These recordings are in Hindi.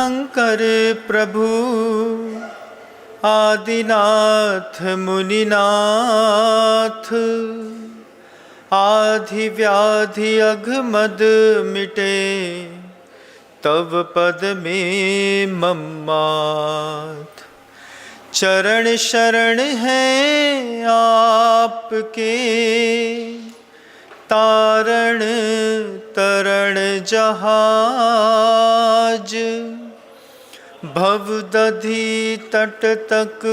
शंकर प्रभु आदिनाथ मुनिनाथ, आधि व्याधि अघमद मिटे, तव पद में मम्मात। चरण शरण है आपके, तारण तरण जहाज। भव दधि तट तक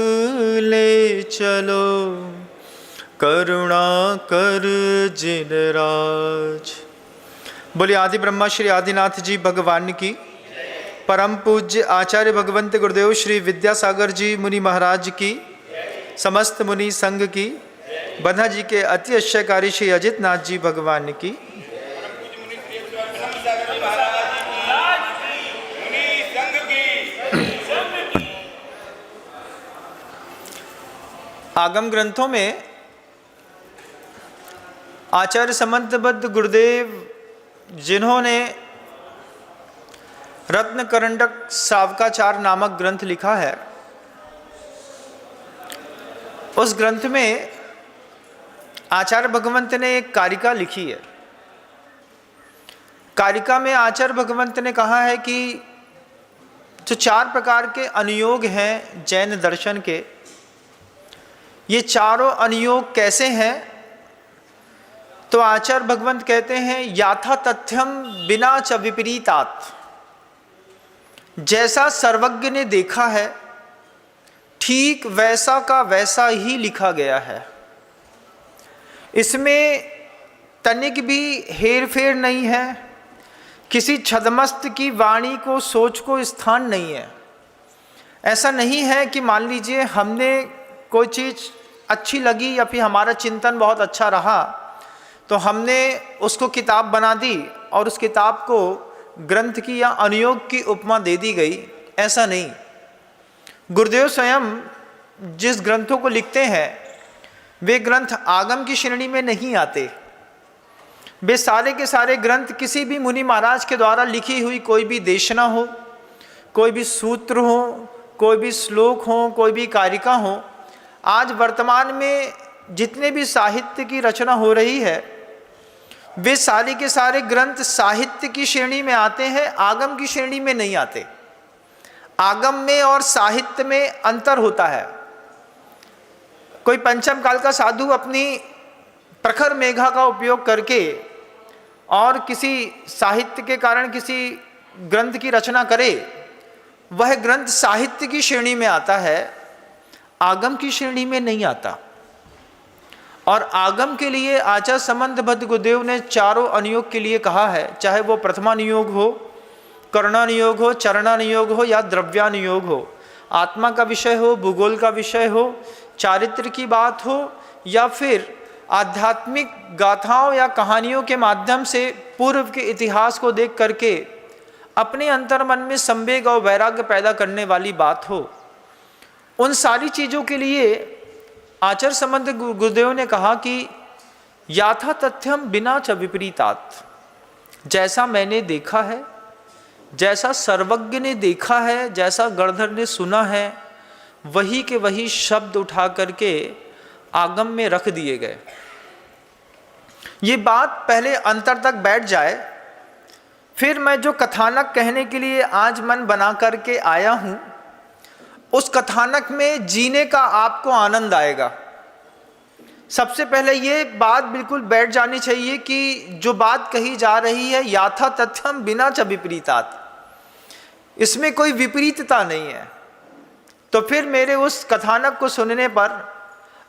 ले चलो, करुणा कर जिन राज। बोलिए आदि ब्रह्मा श्री आदिनाथ जी भगवान की, परम पूज्य आचार्य भगवंत गुरुदेव श्री विद्यासागर जी मुनि महाराज की, समस्त मुनि संघ की, बन्हा जी के अति आश्चर्यकारी श्री अजित नाथ जी भगवान की। आगम ग्रंथों में आचार्य समंतबद्ध गुरुदेव जिन्होंने रत्न करंडक सावकाचार नामक ग्रंथ लिखा है, उस ग्रंथ में आचार्य भगवंत ने एक कारिका लिखी है। कारिका में आचार्य भगवंत ने कहा है कि जो 4 प्रकार के अनुयोग हैं जैन दर्शन के, ये चारों अनुयोग कैसे हैं? तो आचार्य भगवंत कहते हैं याथा तथ्यम बिना च विपरीतात। जैसा सर्वज्ञ ने देखा है ठीक वैसा का वैसा ही लिखा गया है। इसमें तनिक भी हेर फेर नहीं है, किसी छदमस्त की वाणी को सोच को स्थान नहीं है। ऐसा नहीं है कि मान लीजिए हमने कोई चीज़ अच्छी लगी या फिर हमारा चिंतन बहुत अच्छा रहा तो हमने उसको किताब बना दी और उस किताब को ग्रंथ की या अनुयोग की उपमा दे दी गई। ऐसा नहीं। गुरुदेव स्वयं जिस ग्रंथों को लिखते हैं वे ग्रंथ आगम की श्रेणी में नहीं आते। वे सारे के सारे ग्रंथ किसी भी मुनि महाराज के द्वारा लिखी हुई कोई भी देशना हो, कोई भी सूत्र हो, कोई भी श्लोक हो, कोई भी कारिका हो, आज वर्तमान में जितने भी साहित्य की रचना हो रही है वे सारे के सारे ग्रंथ साहित्य की श्रेणी में आते हैं, आगम की श्रेणी में नहीं आते। आगम में और साहित्य में अंतर होता है। कोई पंचम काल का साधु अपनी प्रखर मेघा का उपयोग करके और किसी साहित्य के कारण किसी ग्रंथ की रचना करे, वह ग्रंथ साहित्य की श्रेणी में आता है, आगम की श्रेणी में नहीं आता। और आगम के लिए आचार्य समंतबद्ध गुरुदेव ने चारों अनुयोग के लिए कहा है, चाहे वो प्रथमानुयोग हो, कर्णानुयोग हो, चरणानुयोग हो या द्रव्यानुयोग हो, आत्मा का विषय हो, भूगोल का विषय हो, चारित्र की बात हो या फिर आध्यात्मिक गाथाओं या कहानियों के माध्यम से पूर्व के इतिहास को देख करके अपने अंतर्मन में संवेग और वैराग्य पैदा करने वाली बात हो, उन सारी चीज़ों के लिए आचार्य समंत गुरुदेव ने कहा कि याथा तथ्यम बिना च विपरीतात। जैसा मैंने देखा है, जैसा सर्वज्ञ ने देखा है, जैसा गणधर ने सुना है, वही के वही शब्द उठा करके आगम में रख दिए गए। ये बात पहले अंतर तक बैठ जाए, फिर मैं जो कथानक कहने के लिए आज मन बना करके आया हूँ उस कथानक में जीने का आपको आनंद आएगा। सबसे पहले ये बात बिल्कुल बैठ जानी चाहिए कि जो बात कही जा रही है याथा तथ्यम बिना च विपरीतात, इसमें कोई विपरीतता नहीं है। तो फिर मेरे उस कथानक को सुनने पर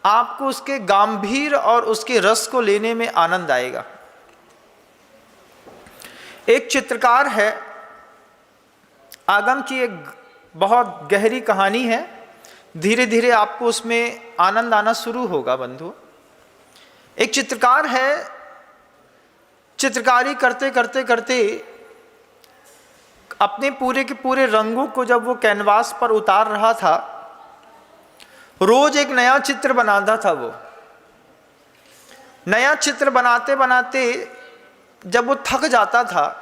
आपको उसके गंभीर और उसके रस को लेने में आनंद आएगा। एक चित्रकार है, आगम की एक बहुत गहरी कहानी है, धीरे धीरे आपको उसमें आनंद आना शुरू होगा बंधु। एक चित्रकार है, चित्रकारी करते करते करते अपने पूरे के पूरे रंगों को जब वो कैनवास पर उतार रहा था, रोज एक नया चित्र बनाता था। वो नया चित्र बनाते बनाते जब वो थक जाता था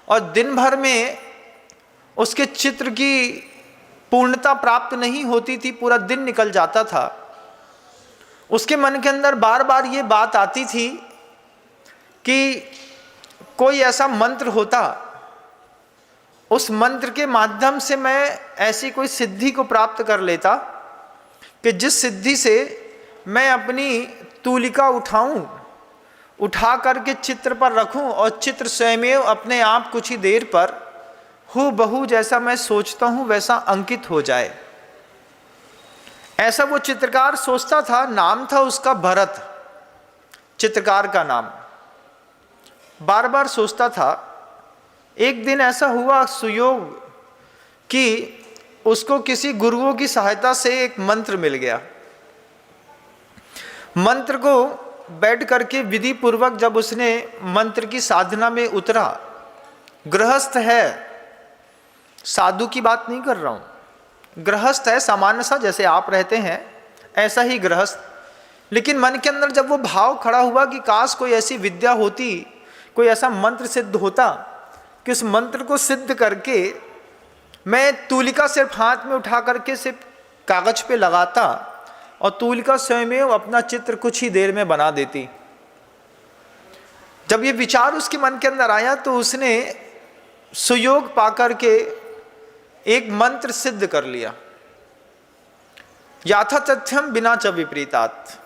और दिन भर में उसके चित्र की पूर्णता प्राप्त नहीं होती थी, पूरा दिन निकल जाता था। उसके मन के अंदर बार बार ये बात आती थी कि कोई ऐसा मंत्र होता, उस मंत्र के माध्यम से मैं ऐसी कोई सिद्धि को प्राप्त कर लेता कि जिस सिद्धि से मैं अपनी तूलिका उठा करके चित्र पर रखूं और चित्र स्वयमेव अपने आप कुछ ही देर पर हूबहू जैसा मैं सोचता हूं वैसा अंकित हो जाए। ऐसा वो चित्रकार सोचता था। नाम था उसका भरत, चित्रकार का नाम। बार बार सोचता था। एक दिन ऐसा हुआ सुयोग कि उसको किसी गुरुओं की सहायता से एक मंत्र मिल गया। मंत्र को बैठ करके विधि पूर्वक जब उसने मंत्र की साधना में उतरा, गृहस्थ है, साधु की बात नहीं कर रहा हूं, गृहस्थ है, सामान्य सा जैसे आप रहते हैं ऐसा ही गृहस्थ। लेकिन मन के अंदर जब वो भाव खड़ा हुआ कि काश कोई ऐसी विद्या होती, कोई ऐसा मंत्र सिद्ध होता कि उस मंत्र को सिद्ध करके मैं तूलिका सिर्फ हाथ में उठा करके सिर्फ कागज पे लगाता और तूलिका स्वयं अपना चित्र कुछ ही देर में बना देती। जब ये विचार उसके मन के अंदर आया तो उसने सुयोग पाकर के एक मंत्र सिद्ध कर लिया। याथा तथ्यम बिना च विपरीतात।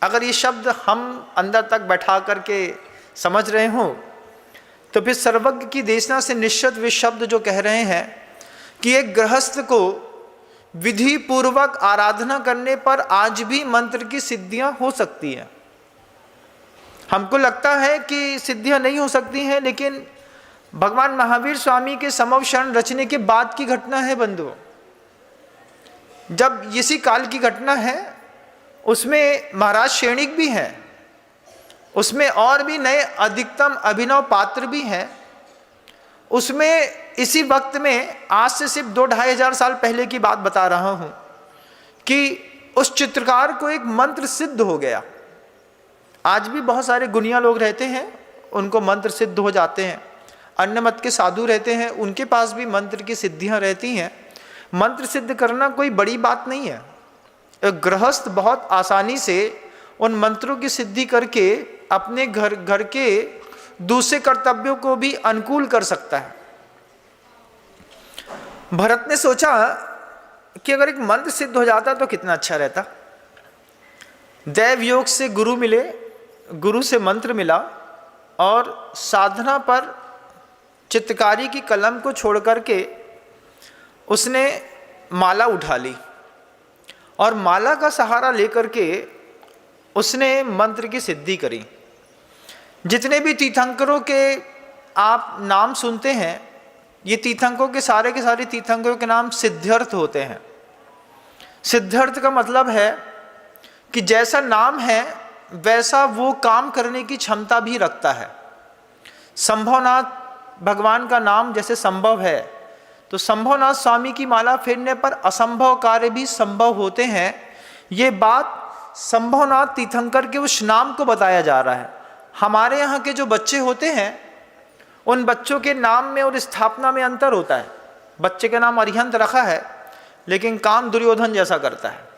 अगर ये शब्द हम अंदर तक बैठा करके समझ रहे हो तो फिर सर्वज्ञ की देशना से निश्चित वे शब्द जो कह रहे हैं कि एक गृहस्थ को विधि पूर्वक आराधना करने पर आज भी मंत्र की सिद्धियां हो सकती हैं। हमको लगता है कि सिद्धियां नहीं हो सकती हैं, लेकिन भगवान महावीर स्वामी के समव शरण रचने के बाद की घटना है बंधुओं। जब इसी काल की घटना है, उसमें महाराज शैणिक भी हैं, उसमें और भी नए अधिकतम अभिनव पात्र भी हैं। उसमें इसी वक्त में आज से सिर्फ 2-2,500 साल पहले की बात बता रहा हूं कि उस चित्रकार को एक मंत्र सिद्ध हो गया। आज भी बहुत सारे गुनिया लोग रहते हैं, उनको मंत्र सिद्ध हो जाते हैं। अन्य मत के साधु रहते हैं, उनके पास भी मंत्र की सिद्धियां रहती हैं। मंत्र सिद्ध करना कोई बड़ी बात नहीं है। एक गृहस्थ बहुत आसानी से उन मंत्रों की सिद्धि करके अपने घर के दूसरे कर्तव्यों को भी अनुकूल कर सकता है। भरत ने सोचा कि अगर एक मंत्र सिद्ध हो जाता तो कितना अच्छा रहता। दैव योग से गुरु मिले, गुरु से मंत्र मिला और साधना पर चित्रकारी की कलम को छोड़ करके उसने माला उठा ली और माला का सहारा लेकर के उसने मंत्र की सिद्धि करी। जितने भी तीर्थंकरों के आप नाम सुनते हैं, ये तीर्थंकरों के सारे तीर्थंकरों के नाम सिद्धार्थ होते हैं। सिद्धार्थ का मतलब है कि जैसा नाम है वैसा वो काम करने की क्षमता भी रखता है। संभवनाथ भगवान का नाम जैसे संभव है, तो संभवनाथ स्वामी की माला फेरने पर असंभव कार्य भी संभव होते हैं। ये बात संभवनाथ तीर्थंकर के उस नाम को बताया जा रहा है। हमारे यहाँ के जो बच्चे होते हैं, उन बच्चों के नाम में और स्थापना में अंतर होता है। बच्चे का नाम अरिहंत रखा है, लेकिन काम दुर्योधन जैसा करता है।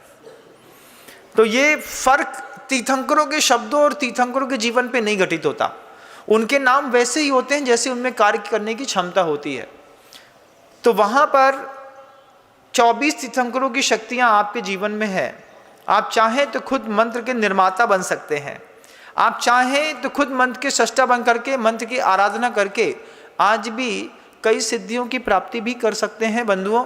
तो ये फर्क तीर्थंकरों के शब्दों और तीर्थंकरों के जीवन पे नहीं घटित होता। उनके नाम वैसे ही होते हैं जैसे उनमें कार्य करने की क्षमता होती है। तो वहाँ पर 24 तीर्थंकरों की शक्तियाँ आपके जीवन में है। आप चाहें तो खुद मंत्र के निर्माता बन सकते हैं। आप चाहें तो खुद मंत्र के सृष्टा बन करके मंत्र की आराधना करके आज भी कई सिद्धियों की प्राप्ति भी कर सकते हैं। बंधुओं,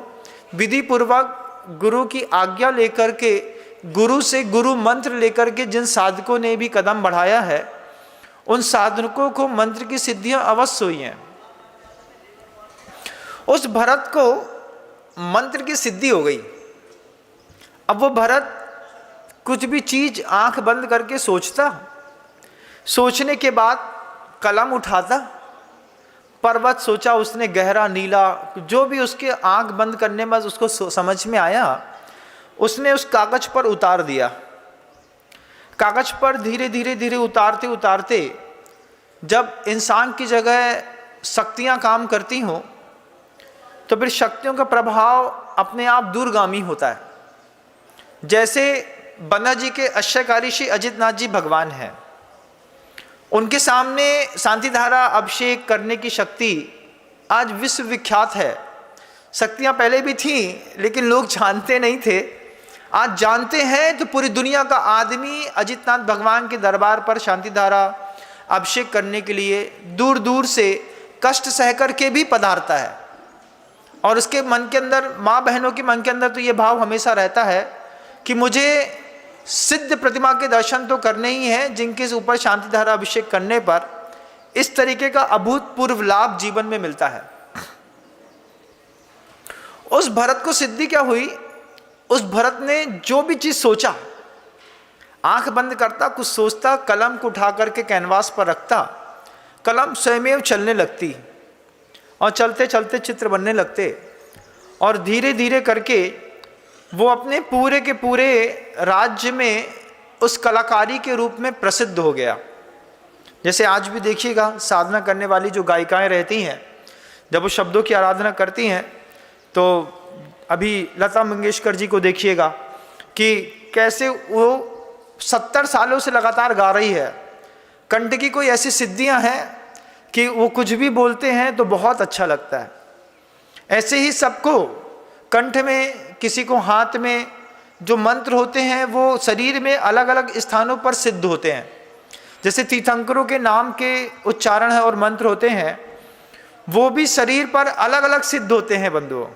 विधि पूर्वक गुरु की आज्ञा लेकर के, गुरु से गुरु मंत्र लेकर के जिन साधकों ने भी कदम बढ़ाया है, उन साधकों को मंत्र की सिद्धियां अवश्य हुई हैं। उस भरत को मंत्र की सिद्धि हो गई। अब वो भरत कुछ भी चीज आंख बंद करके सोचता, सोचने के बाद कलम उठाता, पर्वत सोचा उसने गहरा नीला, जो भी उसके आंख बंद करने में उसको समझ में आया, उसने उस कागज पर उतार दिया। कागज पर धीरे धीरे धीरे उतारते उतारते जब इंसान की जगह शक्तियां काम करती हों, तो फिर शक्तियों का प्रभाव अपने आप दूरगामी होता है। जैसे बन्ना जी के आश्रयकारी श्री अजित नाथ जी भगवान हैं, उनके सामने शांति धारा अभिषेक करने की शक्ति आज विश्व विख्यात है। शक्तियाँ पहले भी थीं लेकिन लोग जानते नहीं थे, आज जानते हैं। तो पूरी दुनिया का आदमी अजितनाथ भगवान के दरबार पर शांति धारा अभिषेक करने के लिए दूर दूर से कष्ट सह करके भी पधारता है। और उसके मन के अंदर, माँ बहनों के मन के अंदर तो ये भाव हमेशा रहता है कि मुझे सिद्ध प्रतिमा के दर्शन तो करने ही हैं, जिनके ऊपर शांति धारा अभिषेक करने पर इस तरीके का अभूतपूर्व लाभ जीवन में मिलता है। उस भरत को सिद्धि क्या हुई? उस भरत ने जो भी चीज सोचा, आंख बंद करता, कुछ सोचता, कलम को उठा करके कैनवास पर रखता, कलम स्वयं चलने लगती और चलते चलते चित्र बनने लगते। और धीरे धीरे करके वो अपने पूरे के पूरे राज्य में उस कलाकारी के रूप में प्रसिद्ध हो गया। जैसे आज भी देखिएगा, साधना करने वाली जो गायिकाएं रहती हैं, जब वो शब्दों की आराधना करती हैं, तो अभी लता मंगेशकर जी को देखिएगा कि कैसे वो 70 सालों से लगातार गा रही है। कंठ की कोई ऐसी सिद्धियां हैं कि वो कुछ भी बोलते हैं तो बहुत अच्छा लगता है। ऐसे ही सबको कंठ में, किसी को हाथ में जो मंत्र होते हैं वो शरीर में अलग अलग स्थानों पर सिद्ध होते हैं। जैसे तीर्थंकरों के नाम के उच्चारण है और मंत्र होते हैं, वो भी शरीर पर अलग अलग सिद्ध होते हैं बंधुओं।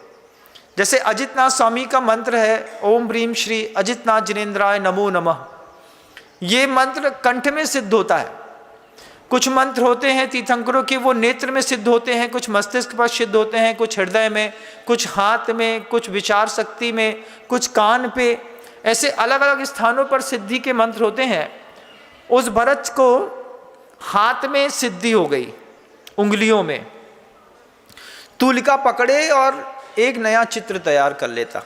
जैसे अजितनाथ स्वामी का मंत्र है ओम ह्रीम श्री अजितनाथ जिनेन्द्राय नमो नमः, ये मंत्र कंठ में सिद्ध होता है। कुछ मंत्र होते हैं तीर्थंकरों के, वो नेत्र में सिद्ध होते हैं, कुछ मस्तिष्क पर सिद्ध होते हैं, कुछ हृदय में, कुछ हाथ में, कुछ विचार शक्ति में, कुछ कान पे, ऐसे अलग अलग स्थानों पर सिद्धि के मंत्र होते हैं। उस भरत को हाथ में सिद्धि हो गई, उंगलियों में तूलिका पकड़े और एक नया चित्र तैयार कर लेता।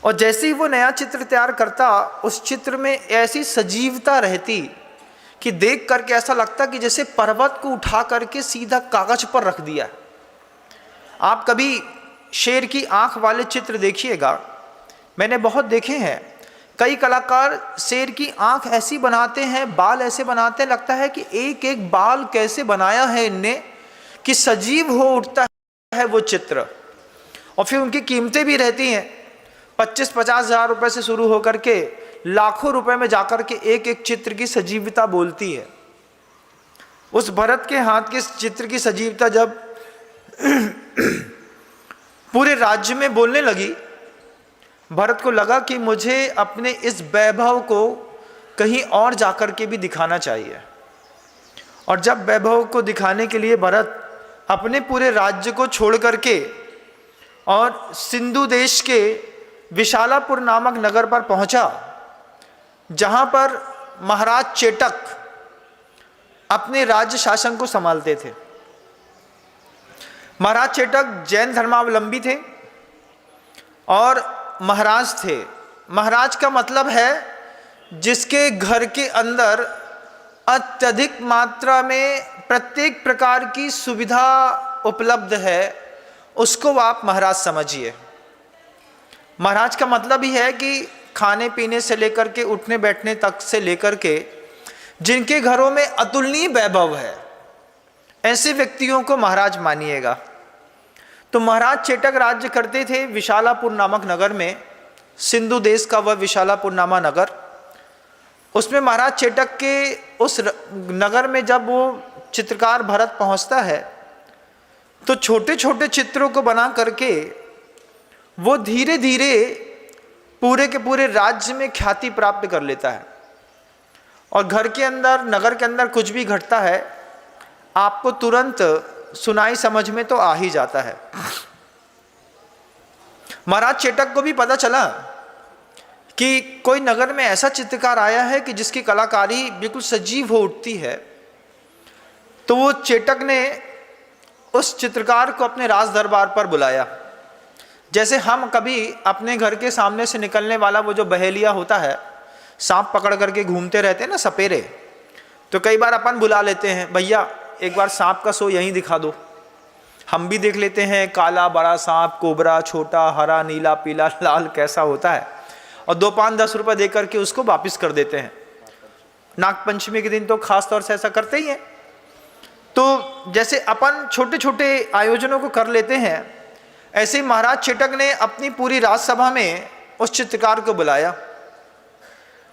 और जैसे ही वो नया चित्र तैयार करता, उस चित्र में ऐसी सजीवता रहती कि देख करके ऐसा लगता कि जैसे पर्वत को उठा करके सीधा कागज पर रख दिया। आप कभी शेर की आंख वाले चित्र देखिएगा, मैंने बहुत देखे हैं। कई कलाकार शेर की आंख ऐसी बनाते हैं, बाल ऐसे बनाते हैं, लगता है कि एक एक बाल कैसे बनाया है इनने कि सजीव हो उठता है वो चित्र। और फिर उनकी कीमतें भी रहती हैं, 25-50 हज़ार रुपये से शुरू होकर के लाखों रुपए में जाकर के एक एक चित्र की सजीवता बोलती है। उस भरत के हाथ के चित्र की सजीवता जब पूरे राज्य में बोलने लगी, भरत को लगा कि मुझे अपने इस वैभव को कहीं और जाकर के भी दिखाना चाहिए। और जब वैभव को दिखाने के लिए भरत अपने पूरे राज्य को छोड़ करके और सिंधु देश के विशालापुर नामक नगर पर पहुंचा, जहां पर महाराज चेटक अपने राज्य शासन को संभालते थे। महाराज चेटक जैन धर्मावलंबी थे और महाराज थे। महाराज का मतलब है जिसके घर के अंदर अत्यधिक मात्रा में प्रत्येक प्रकार की सुविधा उपलब्ध है, उसको आप महाराज समझिए। महाराज का मतलब ही है कि खाने पीने से लेकर के उठने बैठने तक से लेकर के जिनके घरों में अतुलनीय वैभव है, ऐसे व्यक्तियों को महाराज मानिएगा। तो महाराज चेटक राज्य करते थे विशालापुर नामक नगर में, सिंधु देश का वह विशालापुर नामा नगर। उसमें महाराज चेटक के उस नगर में जब वो चित्रकार भरत पहुंचता है, तो छोटे छोटे चित्रों को बना करके वो धीरे धीरे पूरे के पूरे राज्य में ख्याति प्राप्त कर लेता है। और घर के अंदर, नगर के अंदर कुछ भी घटता है, आपको तुरंत सुनाई समझ में तो आ ही जाता है। महाराज चेटक को भी पता चला कि कोई नगर में ऐसा चित्रकार आया है कि जिसकी कलाकारी बिल्कुल सजीव हो उठती है। तो वो चेटक ने उस चित्रकार को अपने राज दरबार पर बुलाया। जैसे हम कभी अपने घर के सामने से निकलने वाला वो जो बहेलिया होता है, सांप पकड़ करके घूमते रहते हैं ना सपेरे, तो कई बार अपन बुला लेते हैं, भैया एक बार सांप का शो यहीं दिखा दो। हम भी देख लेते हैं काला बड़ा सांप, कोबरा, छोटा, हरा, नीला, पीला, लाल कैसा होता है, और 2-5-10 रुपये दे करके उसको वापिस कर देते हैं। नागपंचमी के दिन तो खास तौर से ऐसा करते ही हैं। तो जैसे अपन छोटे छोटे आयोजनों को कर लेते हैं, ऐसे ही महाराज चेटक ने अपनी पूरी राजसभा में उस चित्रकार को बुलाया।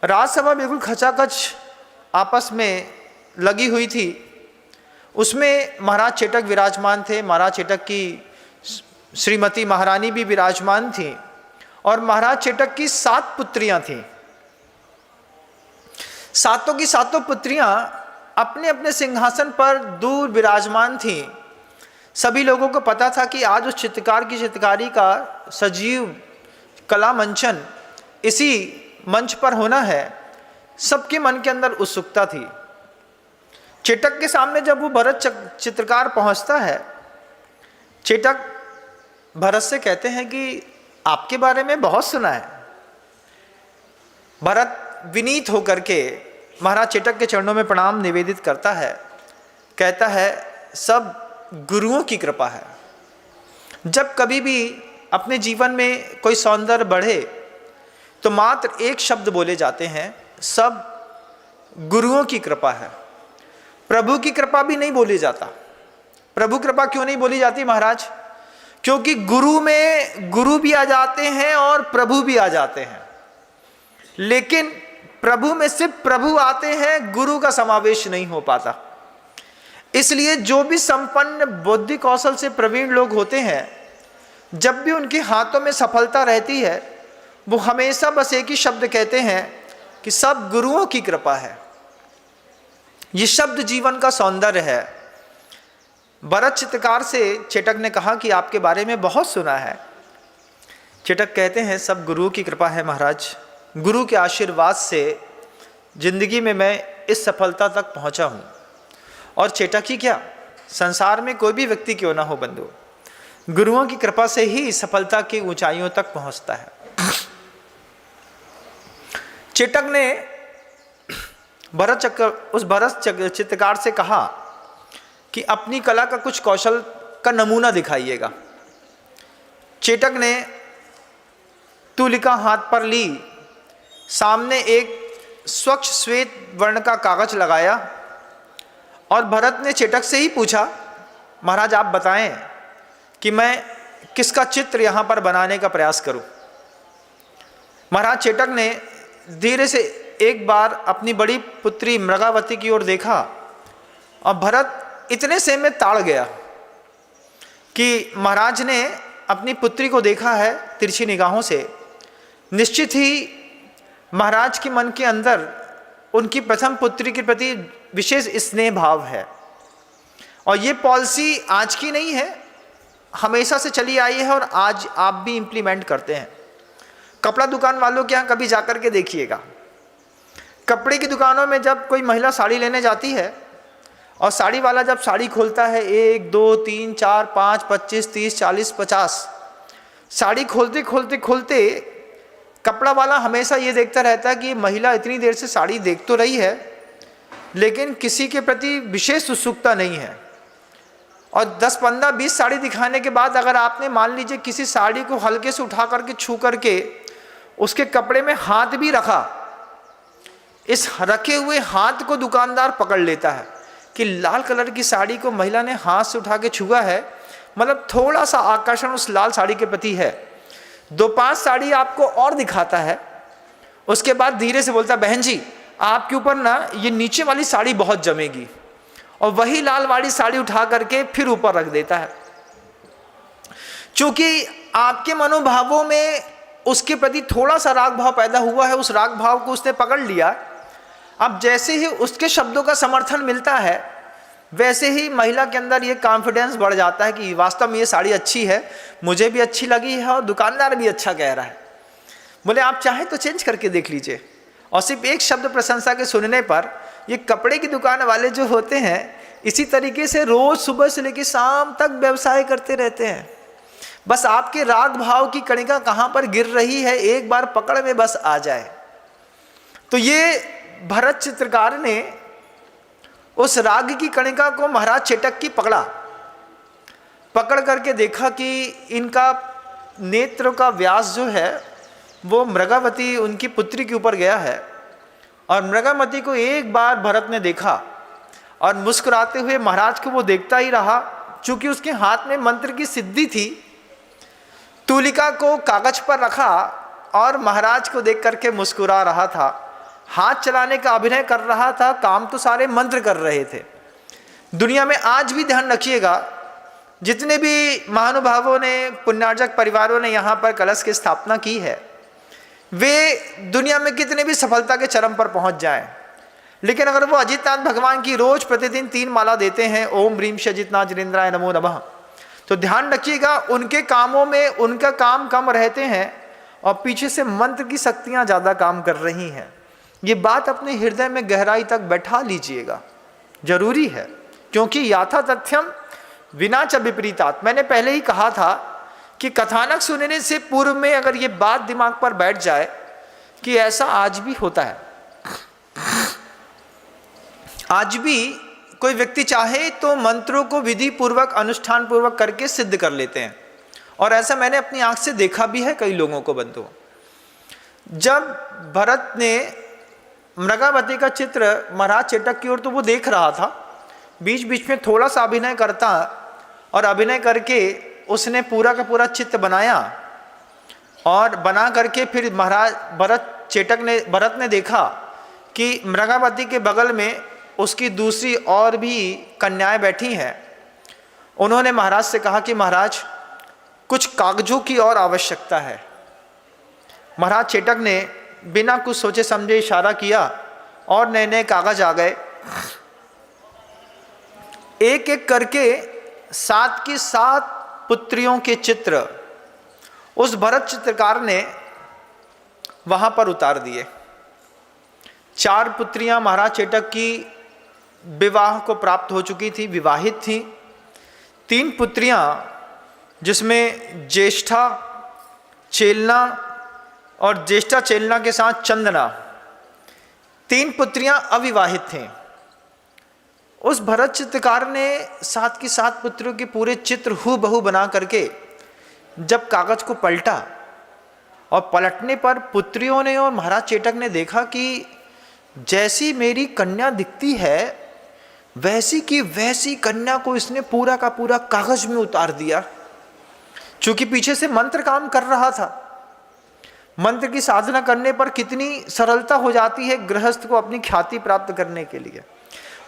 राजसभा बिल्कुल खचाखच आपस में लगी हुई थी। उसमें महाराज चेटक विराजमान थे, महाराज चेटक की श्रीमती महारानी भी विराजमान थी, और महाराज चेटक की 7 पुत्रियां थीं। सातों की सातों पुत्रियां अपने अपने सिंहासन पर दूर विराजमान थीं। सभी लोगों को पता था कि आज उस चित्रकार की चित्रकारी का सजीव कला मंचन इसी मंच पर होना है। सबके मन के अंदर उत्सुकता थी। चेटक के सामने जब वो भरत चित्रकार पहुंचता है, चेटक भरत से कहते हैं कि आपके बारे में बहुत सुना है। भरत विनीत होकर के महाराज चेटक के चरणों में प्रणाम निवेदित करता है, कहता है सब गुरुओं की कृपा है। जब कभी भी अपने जीवन में कोई सौंदर्य बढ़े तो मात्र एक शब्द बोले जाते हैं, सब गुरुओं की कृपा है। प्रभु की कृपा भी नहीं बोली जाता। प्रभु कृपा क्यों नहीं बोली जाती महाराज? क्योंकि गुरु में गुरु भी आ जाते हैं और प्रभु भी आ जाते हैं, लेकिन प्रभु में सिर्फ प्रभु आते हैं, गुरु का समावेश नहीं हो पाता। इसलिए जो भी संपन्न बुद्धि कौशल से प्रवीण लोग होते हैं, जब भी उनके हाथों में सफलता रहती है, वो हमेशा बस एक ही शब्द कहते हैं कि सब गुरुओं की कृपा है। ये शब्द जीवन का सौंदर्य है। भरत चित्रकार से चेटक ने कहा कि आपके बारे में बहुत सुना है। चेटक कहते हैं सब गुरु की कृपा है महाराज। गुरु के आशीर्वाद से जिंदगी में मैं इस सफलता तक पहुंचा हूं। और चेटक ही क्या, संसार में कोई भी व्यक्ति क्यों ना हो बंधु, गुरुओं की कृपा से ही सफलता की ऊंचाइयों तक पहुंचता है। चेटक ने उस भरत चित्रकार से कहा कि अपनी कला का कुछ कौशल का नमूना दिखाइएगा। चेटक ने तुलिका हाथ पर ली, सामने एक स्वच्छ श्वेत वर्ण का कागज लगाया और भरत ने चेटक से ही पूछा, महाराज आप बताएं कि मैं किसका चित्र यहाँ पर बनाने का प्रयास करूं। महाराज चेटक ने धीरे से एक बार अपनी बड़ी पुत्री मृगावती की ओर देखा और भरत इतने से में ताड़ गया कि महाराज ने अपनी पुत्री को देखा है तिरछी निगाहों से। निश्चित ही महाराज के मन के अंदर उनकी प्रथम पुत्री के प्रति विशेष स्नेह भाव है। और ये पॉलिसी आज की नहीं है, हमेशा से चली आई है और आज आप भी इम्प्लीमेंट करते हैं। कपड़ा दुकान वालों के यहाँ कभी जाकर के देखिएगा, कपड़े की दुकानों में जब कोई महिला साड़ी लेने जाती है और साड़ी वाला जब साड़ी खोलता है 1 2 3 4 5 25 30 40 50 साड़ी खोलते खोलते खोलते कपड़ा वाला हमेशा ये देखता रहता है कि महिला इतनी देर से साड़ी देख तो रही है लेकिन किसी के प्रति विशेष उत्सुकता नहीं है। और 10 15 20 साड़ी दिखाने के बाद अगर आपने मान लीजिए किसी साड़ी को हल्के से उठा करके छू करके उसके कपड़े में हाथ भी रखा, इस रखे हुए हाथ को दुकानदार पकड़ लेता है कि लाल कलर की साड़ी को महिला ने हाथ से उठा के छुआ है, मतलब थोड़ा सा आकर्षण उस लाल साड़ी के प्रति है। 2-5 साड़ी आपको और दिखाता है, उसके बाद धीरे से बोलता बहन जी आपके ऊपर ना ये नीचे वाली साड़ी बहुत जमेगी, और वही लाल वाली साड़ी उठा करके फिर ऊपर रख देता है। क्योंकि आपके मनोभावों में उसके प्रति थोड़ा सा राग भाव पैदा हुआ है, उस राग भाव को उसने पकड़ लिया। अब जैसे ही उसके शब्दों का समर्थन मिलता है वैसे ही महिला के अंदर ये कॉन्फिडेंस बढ़ जाता है कि वास्तव में ये साड़ी अच्छी है, मुझे भी अच्छी लगी है और दुकानदार भी अच्छा कह रहा है। बोले आप चाहें तो चेंज करके देख लीजिए। और सिर्फ एक शब्द प्रशंसा के सुनने पर ये कपड़े की दुकान वाले जो होते हैं इसी तरीके से रोज सुबह से लेकर शाम तक व्यवसाय करते रहते हैं। बस आपके राग भाव की कणिका कहाँ पर गिर रही है एक बार पकड़ में बस आ जाए। तो ये भरत चित्रकार ने उस राग की कणिका को महाराज चेटक की पकड़ा पकड़ करके देखा कि इनका नेत्र का व्यास जो है वो मृगावती उनकी पुत्री के ऊपर गया है। और मृगावती को एक बार भरत ने देखा और मुस्कुराते हुए महाराज को वो देखता ही रहा। चूंकि उसके हाथ में मंत्र की सिद्धि थी, तूलिका को कागज पर रखा और महाराज को देख करके मुस्कुरा रहा था, हाथ चलाने का अभिनय कर रहा था। काम तो सारे मंत्र कर रहे थे। दुनिया में आज भी ध्यान रखिएगा, जितने भी महानुभावों ने, पुण्यार्जक परिवारों ने यहाँ पर कलश की स्थापना की है, वे दुनिया में कितने भी सफलता के चरम पर पहुँच जाएं, लेकिन अगर वो अजितनाथ भगवान की रोज प्रतिदिन 3 माला देते हैं, ओम ह्रीम श्री अजितनाथ जिनेन्द्राय नमो नमः, तो ध्यान रखिएगा उनके कामों में उनका काम कम रहते हैं और पीछे से मंत्र की शक्तियाँ ज़्यादा काम कर रही हैं। ये बात अपने हृदय में गहराई तक बैठा लीजिएगा, जरूरी है। क्योंकि याथा तथ्यम विना च विपरीतात, मैंने पहले ही कहा था कि कथानक सुनने से पूर्व में अगर ये बात दिमाग पर बैठ जाए कि ऐसा आज भी होता है, आज भी कोई व्यक्ति चाहे तो मंत्रों को विधि पूर्वक, अनुष्ठान पूर्वक करके सिद्ध कर लेते हैं। और ऐसा मैंने अपनी आंख से देखा भी है कई लोगों को। बंधुओं, जब भरत ने मृगावती का चित्र महाराज चेटक की ओर, तो वो देख रहा था, बीच बीच में थोड़ा सा अभिनय करता और अभिनय करके उसने पूरा का पूरा चित्र बनाया। और बना करके फिर महाराज भरत ने देखा कि मृगावती के बगल में उसकी दूसरी और भी कन्याएं बैठी हैं। उन्होंने महाराज से कहा कि महाराज, कुछ कागजों की और आवश्यकता है। महाराज चेटक ने बिना कुछ सोचे समझे इशारा किया और नए नए कागज आ गए। एक एक करके 7 की 7 पुत्रियों के चित्र उस भरत चित्रकार ने वहां पर उतार दिए। 4 पुत्रियां महाराज चेटक की विवाह को प्राप्त हो चुकी थी, विवाहित थी। 3 पुत्रियां, जिसमें ज्येष्ठा चेलना और ज्येष्ठा चेलना के साथ चंदना, 3 पुत्रियां अविवाहित थीं। उस भरत चित्रकार ने 7 की 7 पुत्रियों के पूरे चित्र हूबहू बना करके जब कागज को पलटा, और पलटने पर पुत्रियों ने और महाराज चेटक ने देखा कि जैसी मेरी कन्या दिखती है वैसी की वैसी कन्या को इसने पूरा का पूरा कागज में उतार दिया। चूंकि पीछे से मंत्र काम कर रहा था। मंत्र की साधना करने पर कितनी सरलता हो जाती है गृहस्थ को अपनी ख्याति प्राप्त करने के लिए।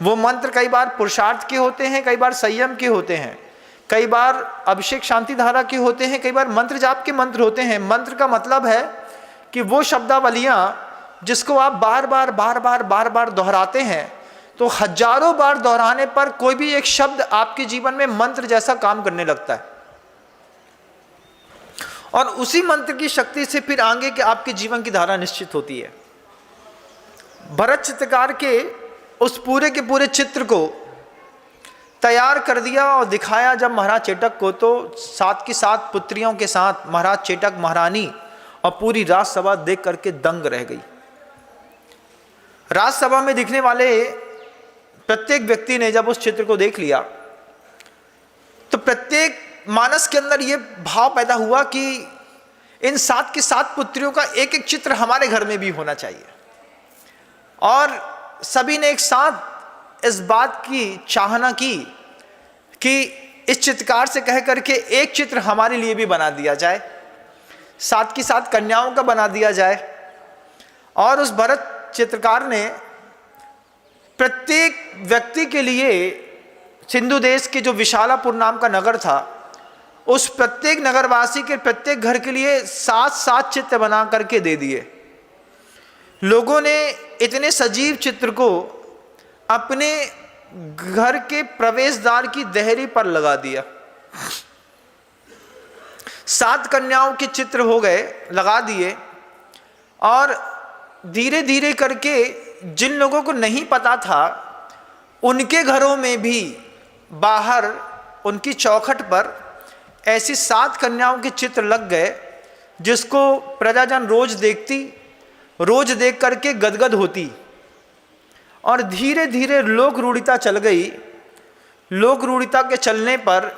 वो मंत्र कई बार पुरुषार्थ के होते हैं, कई बार संयम के होते हैं, कई बार अभिषेक शांति धारा के होते हैं, कई बार मंत्र जाप के मंत्र होते हैं। मंत्र का मतलब है कि वो शब्दावलियां जिसको आप बार बार दोहराते हैं, तो हजारों बार दोहराने पर कोई भी एक शब्द आपके जीवन में मंत्र जैसा काम करने लगता है। और उसी मंत्र की शक्ति से फिर आगे के आपके जीवन की धारा निश्चित होती है। भरत चित्रकार के उस पूरे के पूरे चित्र को तैयार कर दिया और दिखाया जब महाराज चेटक को, तो 7 की 7 पुत्रियों के साथ महाराज चेटक, महारानी और पूरी राजसभा देख करके दंग रह गई। राजसभा में दिखने वाले प्रत्येक व्यक्ति ने जब उस चित्र को देख लिया, तो प्रत्येक मानस के अंदर यह भाव पैदा हुआ कि इन 7 की 7 पुत्रियों का एक एक चित्र हमारे घर में भी होना चाहिए। और सभी ने एक साथ इस बात की चाहना की कि इस चित्रकार से कह करके एक चित्र हमारे लिए भी बना दिया जाए, 7 की 7 कन्याओं का बना दिया जाए। और उस भरत चित्रकार ने प्रत्येक व्यक्ति के लिए, सिंधु देश के जो विशालापुर नाम का नगर था, उस प्रत्येक नगरवासी के प्रत्येक घर के लिए 7-7 चित्र बना करके दे दिए। लोगों ने इतने सजीव चित्र को अपने घर के प्रवेश द्वार की देहरी पर लगा दिया। 7 कन्याओं के चित्र हो गए, लगा दिए। और धीरे धीरे करके जिन लोगों को नहीं पता था, उनके घरों में भी बाहर उनकी चौखट पर ऐसी 7 कन्याओं के चित्र लग गए, जिसको प्रजाजन रोज देखती, रोज देख करके गदगद होती। और धीरे धीरे लोक रूढ़िता चल गई। लोक रूढ़िता के चलने पर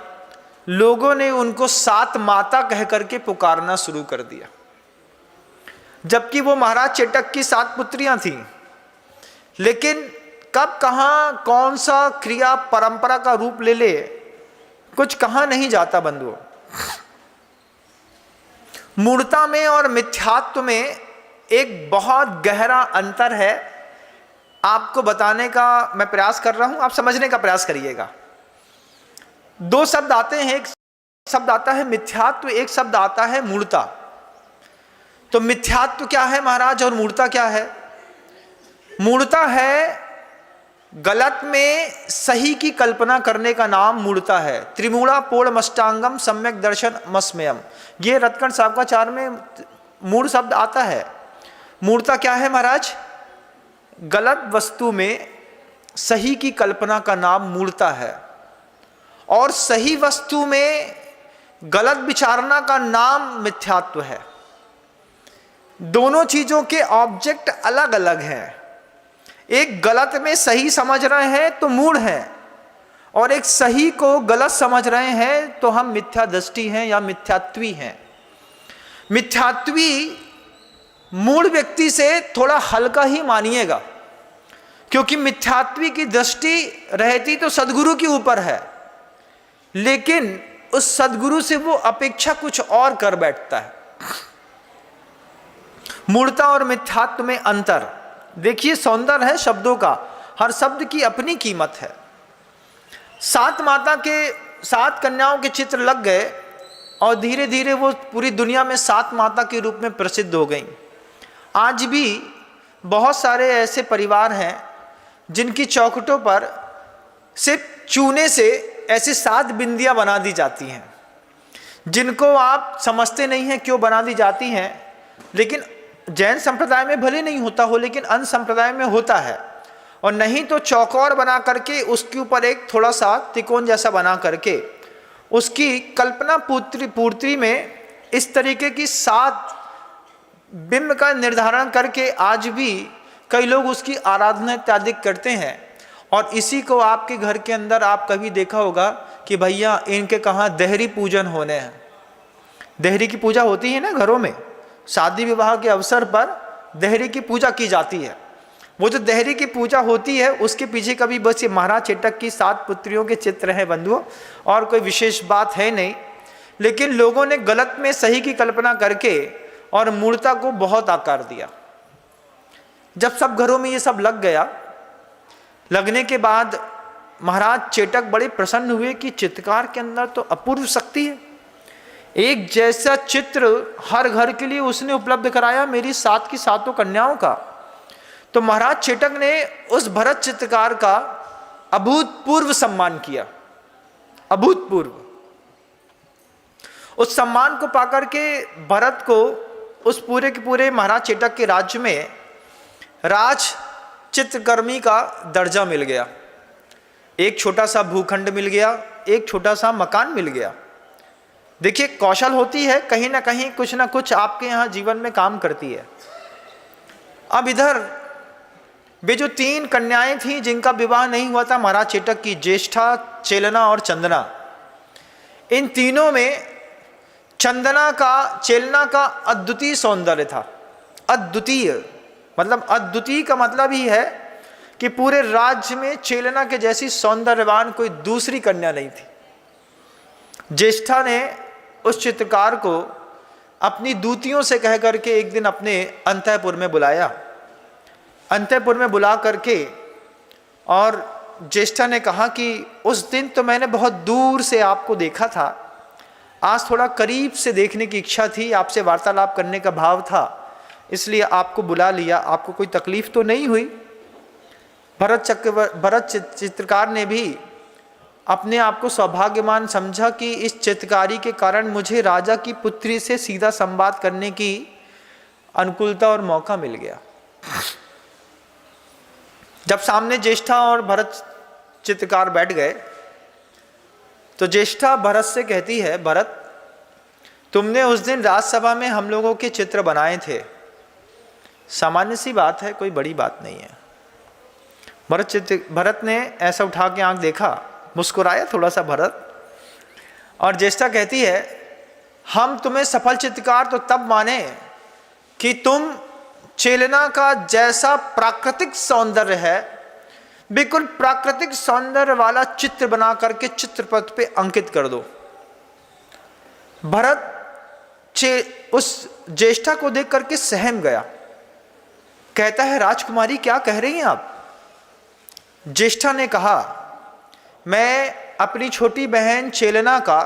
लोगों ने उनको सात माता कह करके पुकारना शुरू कर दिया, जबकि वो महाराज चेटक की सात पुत्रियां थीं। लेकिन कब कहाँ कौन सा क्रिया परंपरा का रूप ले ले, कुछ कहा नहीं जाता बंधुओं। मूर्ता में और मिथ्यात्व में एक बहुत गहरा अंतर है। आपको बताने का मैं प्रयास कर रहा हूं, आप समझने का प्रयास करिएगा। दो शब्द आते हैं, एक शब्द आता है मिथ्यात्व, एक शब्द आता है मूर्ता। तो मिथ्यात्व क्या है महाराज और मूर्ता क्या है? मूर्ता है गलत में सही की कल्पना करने का नाम मूर्ता है। त्रिमूढ़ा पूर्णमष्टांगम सम्यक दर्शन मस्मयम, ये रत्कण सावकाचार में मूल शब्द आता है। मूर्ता क्या है महाराज? गलत वस्तु में सही की कल्पना का नाम मूर्ता है, और सही वस्तु में गलत विचारना का नाम मिथ्यात्व है। दोनों चीजों के ऑब्जेक्ट अलग अलग हैं। एक गलत में सही समझ रहे हैं तो मूढ़ हैं, और एक सही को गलत समझ रहे हैं तो हम मिथ्या दृष्टि हैं या मिथ्यात्वी हैं। मिथ्यात्वी मूढ़ व्यक्ति से थोड़ा हल्का ही मानिएगा, क्योंकि मिथ्यात्वी की दृष्टि रहती तो सदगुरु के ऊपर है, लेकिन उस सदगुरु से वो अपेक्षा कुछ और कर बैठता है। मूर्ता और मिथ्यात्व में अंतर देखिए। सौंदर्य है शब्दों का, हर शब्द की अपनी कीमत है। सात माता के सात कन्याओं के चित्र लग गए, और धीरे धीरे वो पूरी दुनिया में सात माता के रूप में प्रसिद्ध हो गई। आज भी बहुत सारे ऐसे परिवार हैं जिनकी चौखटों पर सिर्फ चूने से ऐसे सात बिंदियां बना दी जाती हैं, जिनको आप समझते नहीं हैं क्यों बना दी जाती हैं। लेकिन जैन संप्रदाय में भले नहीं होता हो, लेकिन अन्य संप्रदाय में होता है। और नहीं तो चौकोर बना करके उसके ऊपर एक थोड़ा सा त्रिकोण जैसा बना करके उसकी कल्पना पूर्ति में इस तरीके की सात बिंब का निर्धारण करके आज भी कई लोग उसकी आराधना इत्यादि करते हैं। और इसी को आपके घर के अंदर आप कभी देखा होगा कि भैया इनके कहाँ देहरी पूजन होने हैं। देहरी की पूजा होती है ना घरों में, शादी विवाह के अवसर पर देहरी की पूजा की जाती है। वो जो देहरी की पूजा होती है उसके पीछे कभी बस ये महाराज चेटक की सात पुत्रियों के चित्र हैं बंधुओं, और कोई विशेष बात है नहीं। लेकिन लोगों ने गलत में सही की कल्पना करके और मूर्ता को बहुत आकार दिया। जब सब घरों में ये सब लग गया, लगने के बाद महाराज चेटक बड़े प्रसन्न हुए कि चित्रकार के अंदर तो अपूर्व शक्ति है। एक जैसा चित्र हर घर के लिए उसने उपलब्ध कराया मेरी सात की सातों कन्याओं का। तो महाराज चेटक ने उस भरत चित्रकार का अभूतपूर्व सम्मान किया, अभूतपूर्व। उस सम्मान को पाकर के भरत को उस पूरे के पूरे महाराज चेटक के राज्य में राज चित्रकर्मी का दर्जा मिल गया। एक छोटा सा भूखंड मिल गया, एक छोटा सा मकान मिल गया। देखिए कौशल होती है, कहीं ना कहीं कुछ ना कुछ आपके यहाँ जीवन में काम करती है। अब इधर वे जो तीन कन्याएं थीं जिनका विवाह नहीं हुआ था महाराज चेटक की, ज्येष्ठा, चेलना और चंदना, इन तीनों में चेलना का अद्वितीय सौंदर्य था। अद्वितीय मतलब अद्वितीय का मतलब ही है कि पूरे राज्य में चेलना के जैसी सौंदर्यवान कोई दूसरी कन्या नहीं थी। ज्येष्ठा ने उस चित्रकार को अपनी दूतियों से कह करके एक दिन अपने अंतःपुर में बुलाया। अंतःपुर में बुला करके और ज्येष्ठा ने कहा कि उस दिन तो मैंने बहुत दूर से आपको देखा था, आज थोड़ा करीब से देखने की इच्छा थी, आपसे वार्तालाप करने का भाव था, इसलिए आपको बुला लिया। आपको कोई तकलीफ तो नहीं हुई? भरत चित्रकार ने भी अपने आप को सौभाग्यमान समझा कि इस चित्रकारी के कारण मुझे राजा की पुत्री से सीधा संवाद करने की अनुकूलता और मौका मिल गया। जब सामने ज्येष्ठा और भरत चित्रकार बैठ गए तो ज्येष्ठा भरत से कहती है, भरत तुमने उस दिन राजसभा में हम लोगों के चित्र बनाए थे, सामान्य सी बात है, कोई बड़ी बात नहीं है। भरत ने ऐसा उठा के आंख देखा, मुस्कुराया थोड़ा सा भरत, और ज्येष्ठा कहती है, हम तुम्हें सफल चित्रकार तो तब माने कि तुम चेलना का जैसा प्राकृतिक सौंदर्य है, बिल्कुल प्राकृतिक सौंदर्य वाला चित्र बना करके चित्रपट पे अंकित कर दो। भरत उस ज्येष्ठा को देख करके सहम गया। कहता है, राजकुमारी क्या कह रही हैं आप? ज्येष्ठा ने कहा, मैं अपनी छोटी बहन चेलना का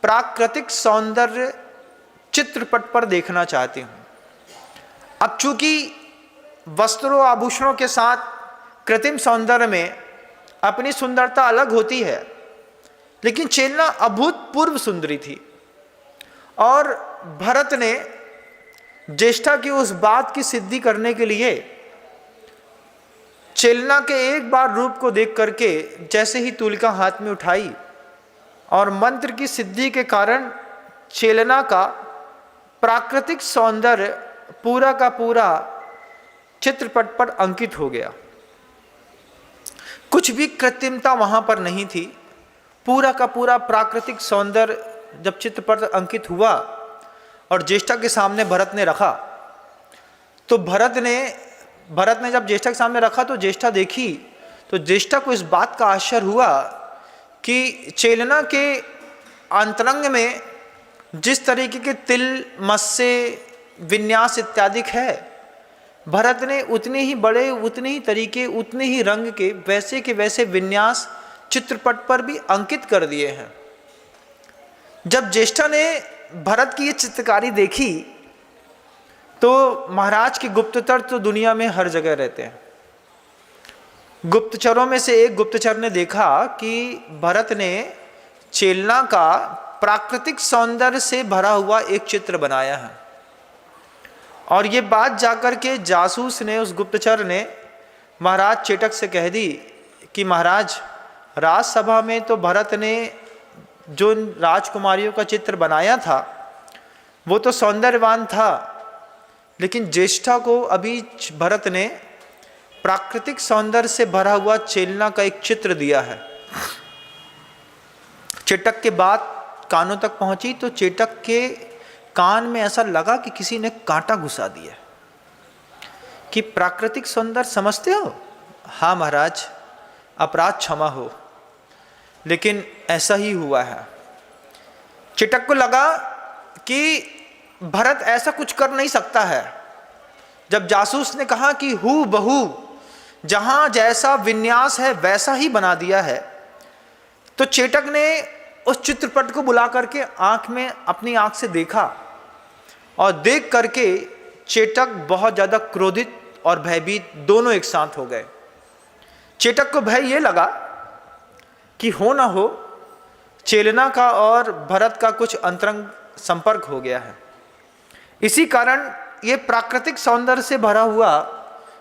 प्राकृतिक सौंदर्य चित्रपट पर देखना चाहती हूँ। अब चूंकि वस्त्रों आभूषणों के साथ कृत्रिम सौंदर्य में अपनी सुंदरता अलग होती है, लेकिन चेलना अभूतपूर्व सुंदरी थी। और भरत ने ज्येष्ठा की उस बात की सिद्धि करने के लिए चेलना के एक बार रूप को देख करके जैसे ही तुलिका हाथ में उठाई और मंत्र की सिद्धि के कारण चेलना का प्राकृतिक सौंदर्य पूरा का पूरा चित्रपट पर अंकित हो गया। कुछ भी कृत्रिमता वहां पर नहीं थी। पूरा का पूरा प्राकृतिक सौंदर्य जब चित्रपट अंकित हुआ और ज्येष्ठा के सामने भरत ने रखा, तो भरत ने जब ज्येष्ठा के सामने रखा तो ज्येष्ठा देखी, तो ज्येष्ठा को इस बात का आश्चर्य हुआ कि चेलना के अंतरंग में जिस तरीके के तिल, मस्से, विन्यास इत्यादि है, भरत ने उतने ही बड़े, उतने ही तरीके, उतने ही रंग के वैसे के वैसे विन्यास चित्रपट पर भी अंकित कर दिए हैं। जब ज्येष्ठा ने भरत की ये चित्रकारी देखी तो महाराज के गुप्तचर तो दुनिया में हर जगह रहते हैं। गुप्तचरों में से एक गुप्तचर ने देखा कि भरत ने चेलना का प्राकृतिक सौंदर्य से भरा हुआ एक चित्र बनाया है। और ये बात जाकर के जासूस ने, उस गुप्तचर ने महाराज चेटक से कह दी कि महाराज, राजसभा में तो भरत ने जो राजकुमारियों का चित्र बनाया था वो तो सौंदर्यवान था, लेकिन ज्येष्ठा को अभी भरत ने प्राकृतिक सौंदर्य से भरा हुआ चेलना का एक चित्र दिया है। चेटक के बात कानों तक पहुंची तो चेटक के कान में ऐसा लगा कि किसी ने कांटा घुसा दिया। कि प्राकृतिक सौंदर्य समझते हो? हाँ महाराज, अपराध क्षमा हो, लेकिन ऐसा ही हुआ है। चेटक को लगा कि भरत ऐसा कुछ कर नहीं सकता है। जब जासूस ने कहा कि हू बहू जहां जैसा विन्यास है वैसा ही बना दिया है, तो चेटक ने उस चित्रपट को बुला करके आंख में अपनी आंख से देखा और देख करके चेटक बहुत ज्यादा क्रोधित और भयभीत दोनों एक साथ हो गए। चेटक को भय ये लगा कि हो ना हो चेलना का और भरत का कुछ अंतरंग संपर्क हो गया है। इसी कारण ये प्राकृतिक सौंदर्य से भरा हुआ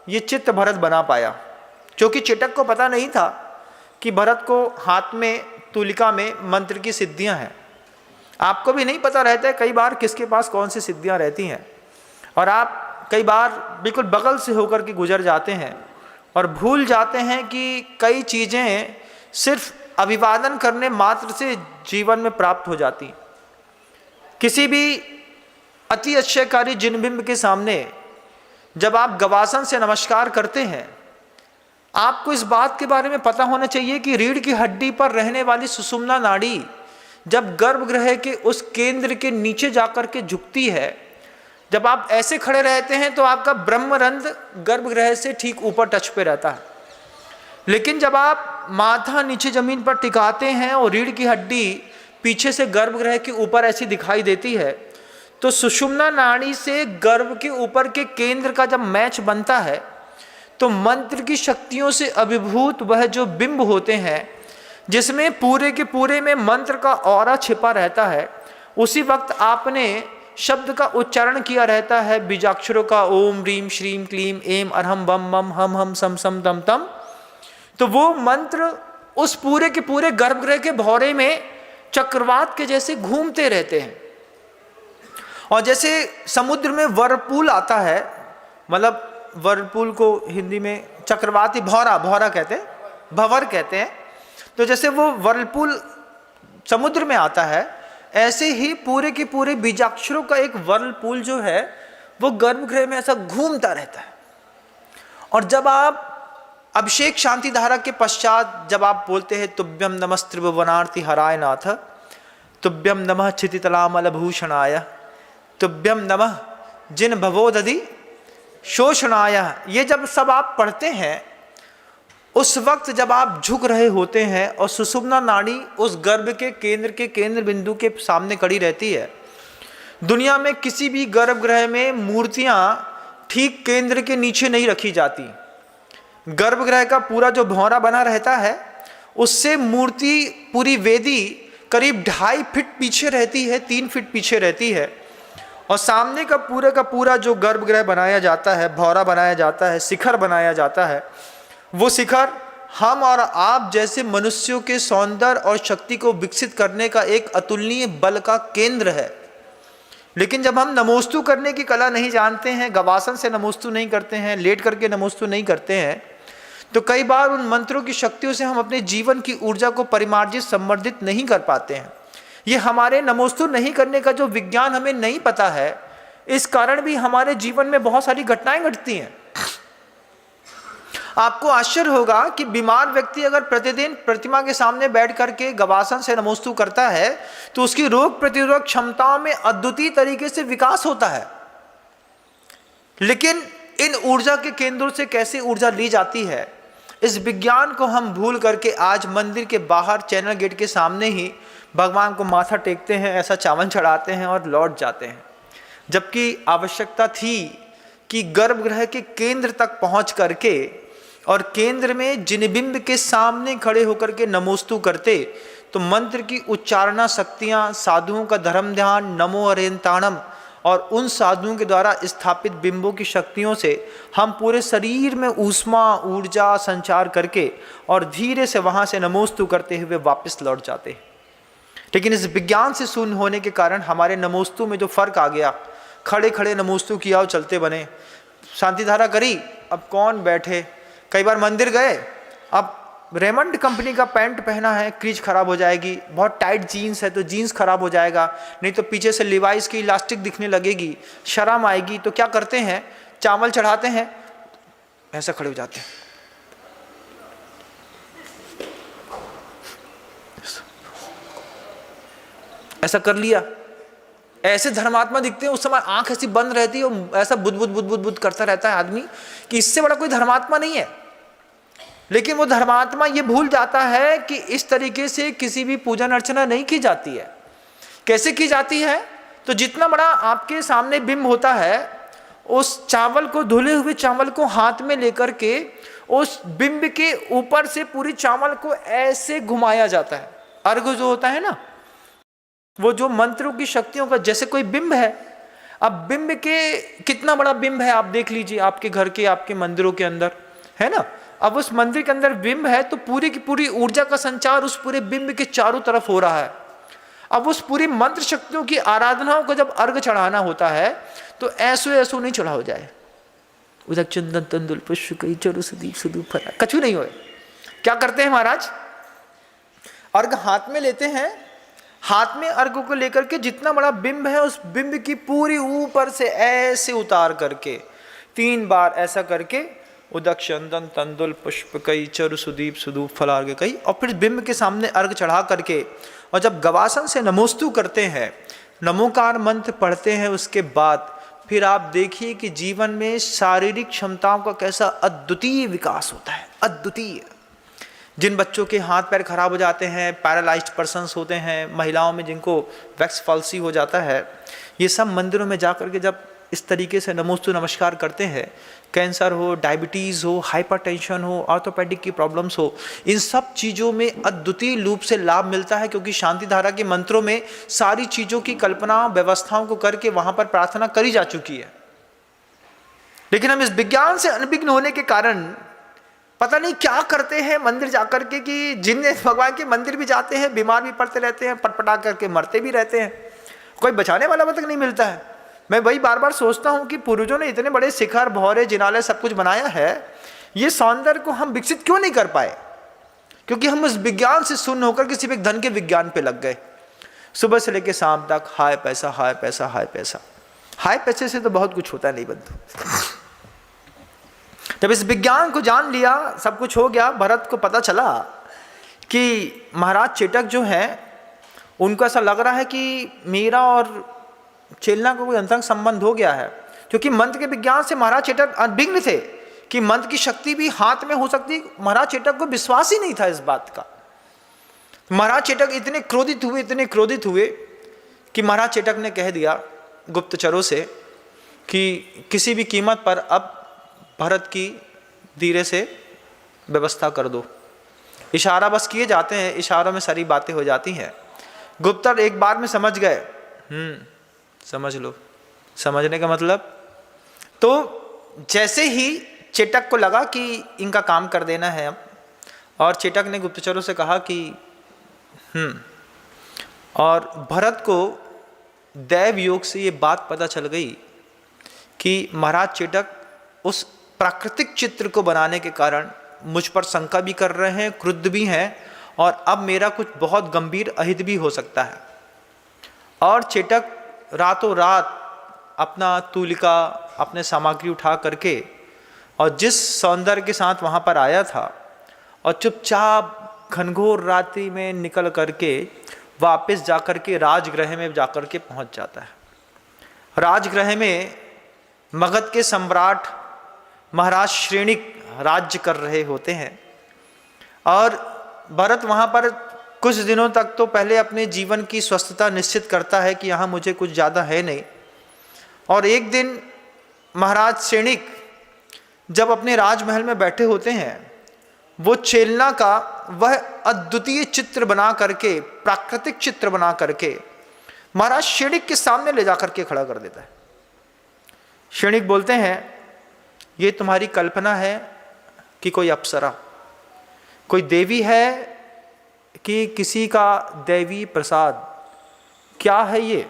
ये चित्र भरत बना पाया, क्योंकि चेटक को पता नहीं था कि भरत को हाथ में तुलिका में मंत्र की सिद्धियां हैं। आपको भी नहीं पता रहता है कई बार किसके पास कौन सी सिद्धियां रहती हैं, और आप कई बार बिल्कुल बगल से होकर के गुजर जाते हैं और भूल जाते हैं कि कई चीज़ें सिर्फ अभिवादन करने मात्र से जीवन में प्राप्त हो जाती। किसी भी अति आश्चर्यकारी जिनबिंब के सामने जब आप गवासन से नमस्कार करते हैं, आपको इस बात के बारे में पता होना चाहिए कि रीढ़ की हड्डी पर रहने वाली सुषुम्ना नाड़ी जब गर्भगृह के उस केंद्र के नीचे जाकर के झुकती है, जब आप ऐसे खड़े रहते हैं तो आपका ब्रह्मरंध्र गर्भगृह से ठीक ऊपर टच पे रहता है। लेकिन जब आप माथा नीचे जमीन पर टिकाते हैं और रीढ़ की हड्डी पीछे से गर्भगृह के ऊपर ऐसी दिखाई देती है, तो सुषुम्ना नाड़ी से गर्भ के ऊपर के केंद्र का जब मैच बनता है तो मंत्र की शक्तियों से अभिभूत वह जो बिंब होते हैं, जिसमें पूरे के पूरे में मंत्र का ऑरा छिपा रहता है, उसी वक्त आपने शब्द का उच्चारण किया रहता है बीजाक्षरों का, ओम ह्रीम श्रीम क्लीम एम अरहम बम मम हम हम सम सम तम तम। तो वो मंत्र उस पूरे के पूरे गर्भगृह के भौरे में चक्रवात के जैसे घूमते रहते हैं। और जैसे समुद्र में वर्लपूल आता है, मतलब वर्लपूल को हिंदी में चक्रवाती भौरा कहते हैं, भंवर कहते हैं। तो जैसे वो वर्लपूल समुद्र में आता है, ऐसे ही पूरे के पूरे बीजाक्षरों का एक वर्लपूल जो है वो गर्भगृह में ऐसा घूमता रहता है। और जब आप अभिषेक शांति धारा के पश्चात जब आप बोलते हैं तुभ्यम नमस्त्रिभुवनार्ति हराय नाथ, तुभ्यम नमः क्षितितलामल भूषणाय, तुभ्यम नमः जिन भवोदधि शोषणाय, ये जब सब आप पढ़ते हैं उस वक्त जब आप झुक रहे होते हैं और सुषुम्ना नाड़ी उस गर्भ के केंद्र बिंदु के सामने खड़ी रहती है। दुनिया में किसी भी गर्भगृह में मूर्तियां ठीक केंद्र के नीचे नहीं रखी जाती। गर्भगृह का पूरा जो भौरा बना रहता है उससे मूर्ति पूरी वेदी करीब 2.5 फीट पीछे रहती है, 3 फीट पीछे रहती है। और सामने का पूरा जो गर्भगृह बनाया जाता है, भौरा बनाया जाता है, शिखर बनाया जाता है, वो शिखर हम और आप जैसे मनुष्यों के सौंदर्य और शक्ति को विकसित करने का एक अतुलनीय बल का केंद्र है। लेकिन जब हम नमोस्तु करने की कला नहीं जानते हैं, गवासन से नमोस्तु नहीं करते हैं, लेट करके नमोस्तु नहीं करते हैं, तो कई बार उन मंत्रों की शक्तियों से हम अपने जीवन की ऊर्जा को परिमार्जित संवर्धित नहीं कर पाते हैं। ये हमारे नमोस्तु नहीं करने का जो विज्ञान हमें नहीं पता है, इस कारण भी हमारे जीवन में बहुत सारी घटनाएं घटती हैं। आपको आश्चर्य होगा कि बीमार व्यक्ति अगर प्रतिदिन प्रतिमा के सामने बैठ करके गवासन से नमोस्तु करता है तो उसकी रोग प्रतिरोधक क्षमताओं में अद्वितीय तरीके से विकास होता है। लेकिन इन ऊर्जा के केंद्रों से कैसे ऊर्जा ली जाती है, इस विज्ञान को हम भूल करके आज मंदिर के बाहर चैनल गेट के सामने ही भगवान को माथा टेकते हैं, ऐसा चावल चढ़ाते हैं और लौट जाते हैं। जबकि आवश्यकता थी कि गर्भगृह के केंद्र तक पहुंच करके और केंद्र में जिनबिंब के सामने खड़े होकर के नमोस्तु करते तो मंत्र की उच्चारणा शक्तियां, साधुओं का धर्म ध्यान, नमो अरेंताणम और उन साधुओं के द्वारा स्थापित बिंबों की शक्तियों से हम पूरे शरीर में ऊष्मा ऊर्जा संचार करके और धीरे से वहां से नमोस्तु करते हुए वापस लौट जाते। लेकिन इस विज्ञान से शून्य होने के कारण हमारे नमोस्तु में जो फर्क आ गया, खड़े खड़े नमोस्तु किया और चलते बने, शांति धारा करी, अब कौन बैठे। कई बार मंदिर गए, अब रेमंड कंपनी का पैंट पहना है, क्रीज खराब हो जाएगी, बहुत टाइट जीन्स है तो जीन्स खराब हो जाएगा, नहीं तो पीछे से लिवाइस की इलास्टिक दिखने लगेगी, शर्म आएगी। तो क्या करते हैं, चावल चढ़ाते हैं, ऐसा खड़े हो जाते हैं। ऐसा कर लिया, ऐसे धर्मात्मा दिखते हैं। उस समय आंख ऐसी बंद रहती है और ऐसा बुद बुद बुद बुद बुद करता रहता है आदमी कि इससे बड़ा कोई धर्मात्मा नहीं है। लेकिन वो धर्मात्मा ये भूल जाता है कि इस तरीके से किसी भी पूजन अर्चना नहीं की जाती है। कैसे की जाती है, तो जितना बड़ा आपके सामने बिंब होता है, उस चावल को, धुले हुए चावल को हाथ में लेकर के उस बिंब के ऊपर से पूरी चावल को ऐसे घुमाया जाता है। अर्घ जो होता है ना, वो जो मंत्रों की शक्तियों का जैसे कोई बिंब है। अब बिंब के कितना बड़ा बिंब है आप देख लीजिए, आपके घर के, आपके मंदिरों के अंदर है ना। अब उस मंदिर के अंदर बिंब है तो पूरी की पूरी ऊर्जा का संचार उस पूरे बिंब के चारों तरफ हो रहा है। अब उस पूरी मंत्र शक्तियों की आराधनाओं को जब अर्घ चढ़ाना होता है तो ऐसो नहीं चढ़ा हो जाए, उधर चंदन तंदुल पुष्प कई चरु सुदीप सुदूप फरा, कछु नहीं होए। क्या करते हैं महाराज, अर्घ हाथ में लेते हैं, हाथ में अर्घ को लेकर के जितना बड़ा बिंब है उस बिंब की पूरी ऊपर से ऐसे उतार करके 3 बार ऐसा करके उदक चंदन तंदुल पुष्प कई चरु सुदीप सुदूप फलार्घ कई, और फिर बिंब के सामने अर्घ चढ़ा करके और जब गवासन से नमोस्तु करते हैं, नमोकार मंत्र पढ़ते हैं, उसके बाद फिर आप देखिए कि जीवन में शारीरिक क्षमताओं का कैसा अद्वितीय विकास होता है, अद्वितीय। जिन बच्चों के हाथ पैर खराब हो जाते हैं, पैरालाइज्ड पर्सन्स होते हैं, महिलाओं में जिनको वैक्स फॉल्सी हो जाता है, ये सब मंदिरों में जाकर के जब इस तरीके से नमोस्तु नमस्कार करते हैं, कैंसर हो, डायबिटीज़ हो, हाइपरटेंशन हो, ऑर्थोपेडिक की प्रॉब्लम्स हो, इन सब चीज़ों में अद्वितीय रूप से लाभ मिलता है। क्योंकि शांति धारा के मंत्रों में सारी चीज़ों की कल्पना, व्यवस्थाओं को करके वहाँ पर प्रार्थना करी जा चुकी है। लेकिन हम इस विज्ञान से अनभिज्ञ होने के कारण पता नहीं क्या करते हैं मंदिर जाकर के, कि जिन भगवान के मंदिर भी जाते हैं, बीमार भी पड़ते रहते हैं, पटपटा करके मरते भी रहते हैं, कोई बचाने वाला तक नहीं मिलता है। मैं वही बार बार सोचता हूँ कि पूर्वजों ने इतने बड़े शिखर, भौरे, जिनालय सब कुछ बनाया है, ये सौंदर्य को हम विकसित क्यों नहीं कर पाए? क्योंकि हम उस विज्ञान से शून्य होकर के सिर्फ एक धन के विज्ञान पे लग गए। सुबह से लेकर शाम तक हाय पैसा, हाय पैसा, हाय पैसा। हाय पैसे से तो बहुत कुछ होता नहीं बंधु। जब इस विज्ञान को जान लिया, सब कुछ हो गया, भरत को पता चला कि महाराज चेटक जो हैं उनको ऐसा लग रहा है कि मेरा और चेलना का कोई अंतरंग संबंध हो गया है, क्योंकि मंत्र के विज्ञान से महाराज चेटक अनभिज्ञ थे कि मंत्र की शक्ति भी हाथ में हो सकती। महाराज चेटक को विश्वास ही नहीं था इस बात का। महाराज चेटक इतने क्रोधित हुए कि महाराज चेटक ने कह दिया गुप्तचरों से कि किसी भी कीमत पर अब भरत की धीरे से व्यवस्था कर दो। इशारा बस किए जाते हैं, इशारों में सारी बातें हो जाती हैं। गुप्तचर एक बार में समझ गए। समझ लो, समझने का मतलब। तो जैसे ही चेटक को लगा कि इनका काम कर देना है अब, और चेटक ने गुप्तचरों से कहा कि और भरत को दैव योग से ये बात पता चल गई कि महाराज चेटक उस प्राकृतिक चित्र को बनाने के कारण मुझ पर शंका भी कर रहे हैं, क्रुद्ध भी हैं, और अब मेरा कुछ बहुत गंभीर अहित भी हो सकता है। और चेटक रातों रात अपना तूलिका, अपने सामग्री उठा करके और जिस सौंदर्य के साथ वहाँ पर आया था, और चुपचाप घनघोर रात्रि में निकल करके वापस जाकर के राजगृह में जाकर के पहुँच जाता है। राजगृह में मगध के सम्राट महाराज श्रेणिक राज्य कर रहे होते हैं, और भरत वहाँ पर कुछ दिनों तक तो पहले अपने जीवन की स्वस्थता निश्चित करता है कि यहाँ मुझे कुछ ज़्यादा है नहीं। और एक दिन महाराज श्रेणिक जब अपने राजमहल में बैठे होते हैं, वो चेलना का वह अद्वितीय चित्र बना करके, प्राकृतिक चित्र बना करके महाराज श्रेणिक के सामने ले जाकर के खड़ा कर देता है। श्रेणिक बोलते हैं, ये तुम्हारी कल्पना है कि कोई अप्सरा, कोई देवी है कि किसी का दैवी प्रसाद, क्या है ये?